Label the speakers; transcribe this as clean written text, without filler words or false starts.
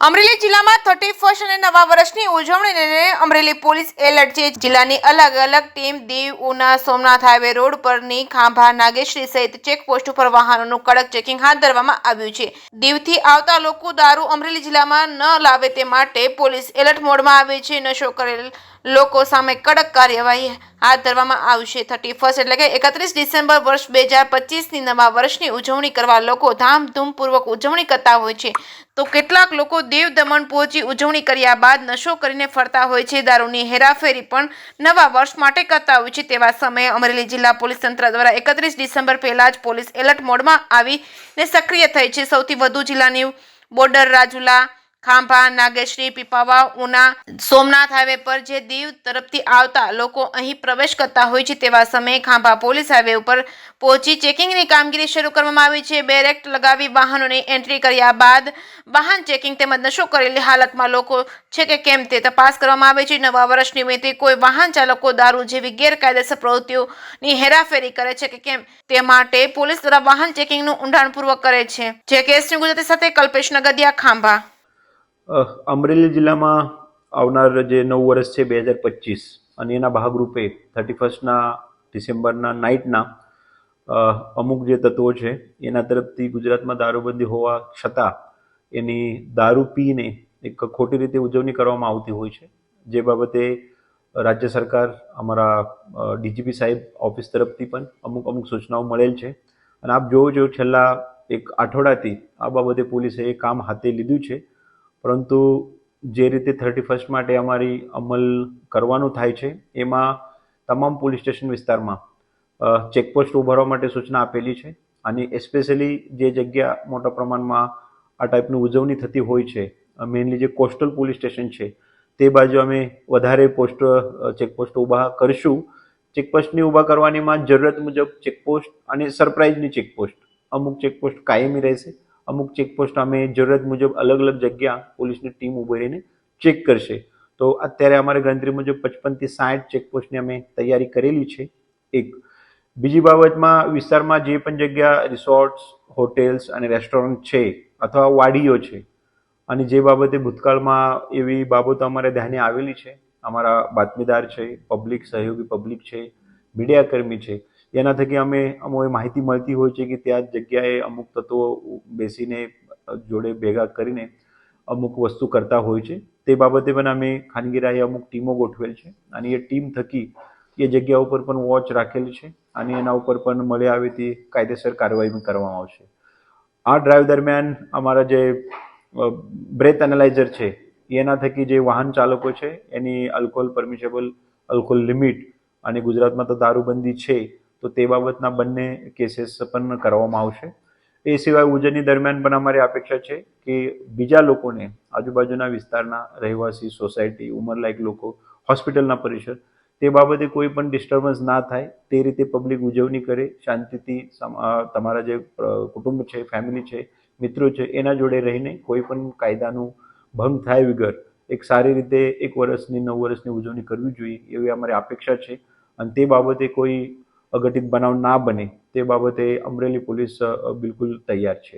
Speaker 1: અમરેલી જિલ્લામાં 31st અને નવા વર્ષની ઉજવણીને લઈને અમરેલી પોલીસ એલર્ટ છે। જિલ્લાની અલગ અલગ team Diu, Una, Somnath highway road પરની ખાંભા, નાગેશ્રી સહિત ચેકપોસ્ટ ઉપર વાહનોનું કડક ચેકિંગ હાથ ધરવામાં આવ્યું છે। દીવથી આવતા લોકો દારૂ અમરેલી જિલ્લામાં ન લાવે તે માટે પોલીસ એલર્ટ મોડમાં આવી છે। નશો કરેલ લોકો સામે કડક કાર્યવાહી હાથ ધરવામાં આવશે। 31st એટલે કે 31 ડિસેમ્બર વર્ષ 2025ની નવા વર્ષની ઉજવણી કરવા લોકો ધામધૂમપૂર્વક ઉજવણી કરતા હોય છે, તો કેટલાક લોકો દીવ દમણ પહોંચી ઉજવણી કર્યા બાદ નશો કરીને ફરતા હોય છે। દારૂની હેરાફેરી પણ નવા વર્ષ માટે કરતા હોય છે। તેવા સમયે અમરેલી જિલ્લા પોલીસ તંત્ર દ્વારા 31 ડિસેમ્બર પહેલા જ પોલીસ એલર્ટ મોડમાં આવીને સક્રિય થઈ છે। સૌથી વધુ જિલ્લાની બોર્ડર રાજુલા, ખાંભા, નાગેશ્રી, પીપાવાવ, ઉના, સોમનાથ હાઈવે પર જે દીવ તરફથી આવતા લોકો અહીં પ્રવેશ કરતા હોય છે, તેવા સમયે ખાંભા પોલીસ હાઈવે ઉપર પહોંચી ચેકિંગની કામગીરી શરૂ કરવામાં આવી છે। બેરેક્ટ લગાવી વાહનોની એન્ટ્રી કર્યા બાદ વાહન ચેકિંગ તેમજ નશો કરેલી હાલતમાં લોકો છે કે કેમ તે તપાસ કરવામાં આવે છે। નવા વર્ષ નિમિત્તે કોઈ વાહન ચાલકો દારૂ જેવી ગેરકાયદેસર પ્રવૃત્તિઓની હેરાફેરી કરે છે કે કેમ તે માટે પોલીસ દ્વારા વાહન ચેકિંગનું ઊંડાણપૂર્વક કરે છે। જે કેસની ગુજરાતી સાથે કલ્પેશ નગદિયા, ખાંભા।
Speaker 2: અમરેલી જિલ્લામાં આવનાર જે નવું વર્ષ છે 2025 અને એના ભાગરૂપે 31 ડિસેમ્બરના નાઇટના અમુક જે તત્વો છે એના તરફથી ગુજરાતમાં દારૂબંધી હોવા છતાં એની દારૂ પીને એક ખોટી રીતે ઉજવણી કરવામાં આવતી હોય છે। જે બાબતે રાજ્ય સરકાર, અમારા ડીજીપી સાહેબ ઓફિસ તરફથી પણ અમુક સૂચનાઓ મળેલ છે અને આપ જોવો છો છેલ્લા એક અઠવાડિયાથી આ બાબતે પોલીસે એ કામ હાથે લીધું છે। પરંતુ જે રીતે 31 માટે અમારી અમલ કરવાનું થાય છે એમાં તમામ પોલીસ સ્ટેશન વિસ્તારમાં ચેકપોસ્ટ ઉભારવા માટે સૂચના આપેલી છે અને એસ્પેશિયલી જે જગ્યા મોટા પ્રમાણમાં આ ટાઈપની ઉજવણી થતી હોય છે, મેઇનલી જે કોસ્ટલ પોલીસ સ્ટેશન છે તે બાજુ અમે વધારે ચેકપોસ્ટ ઊભા કરીશું। ચેકપોસ્ટની ઊભા કરવાનીમાં જરૂરત મુજબ ચેકપોસ્ટ અને સરપ્રાઇઝની ચેકપોસ્ટ, અમુક ચેકપોસ્ટ કાયમી રહેશે, અમુક ચેકપોસ્ટ અમે જરૂરત મુજબ અલગ અલગ જગ્યા પોલીસની ટીમ ઉભી રહીને ચેક કરશે। તો અત્યારે અમારે ગણતરી મુજબ 55 થી 60 ચેકપોસ્ટની અમે તૈયારી કરેલી છે। એક બીજી બાબતમાં વિસ્તારમાં જે પણ જગ્યા રિસોર્ટ્સ, હોટેલ્સ અને રેસ્ટોરન્ટ છે અથવા વાડીઓ છે અને જે બાબતે ભૂતકાળમાં એવી બાબતો અમારે ધ્યાને આવેલી છે, અમારા બાતમીદાર છે, પબ્લિક, સહયોગી પબ્લિક છે, મીડિયાકર્મી છે, એના થકી અમને માહિતી મળતી હોય છે કે ત્યાં જગ્યાએ અમુક તત્વો બેસીને જોડે ભેગા કરીને અમુક વસ્તુ કરતા હોય છે। તે બાબતે પણ અમે ખાનગીરાએ અમુક ટીમો ગોઠવેલ છે અને એ ટીમ થકી એ જગ્યા ઉપર પણ વોચ રાખેલી છે અને એના ઉપર પણ મળી આવે તે કાયદેસર કાર્યવાહી કરવામાં આવશે। આ ડ્રાઈવ દરમિયાન અમારા જે બ્રેથ એનાલાઇઝર છે એના થકી જે વાહન ચાલકો છે એની પરમિશેબલ આલ્કોહોલ લિમિટ અને ગુજરાતમાં તો દારૂબંધી છે તો તે બાબતના બંને કેસીસ પણ કરવામાં આવશે। એ સિવાય ઉજવણી દરમિયાન પણ અમારી અપેક્ષા છે કે બીજા લોકોને, આજુબાજુના વિસ્તારના રહેવાસી, સોસાયટી, ઉંમરલાયક લોકો, હોસ્પિટલના પરિસર, તે બાબતે કોઈ પણ ડિસ્ટર્બન્સ ના થાય તે રીતે પબ્લિક ઉજવણી કરે, શાંતિથી તમારા જે કુટુંબ છે, ફેમિલી છે, મિત્રો છે એના જોડે રહીને કોઈ પણ કાયદાનું ભંગ થાય વગર એક સારી રીતે નવ વર્ષની ઉજવણી કરવી જોઈએ એવી અમારી અપેક્ષા છે અને તે બાબતે કોઈ અઘટિત બનાવ ના બને તે બાબતે અમરેલી પોલીસ બિલકુલ તૈયાર છે।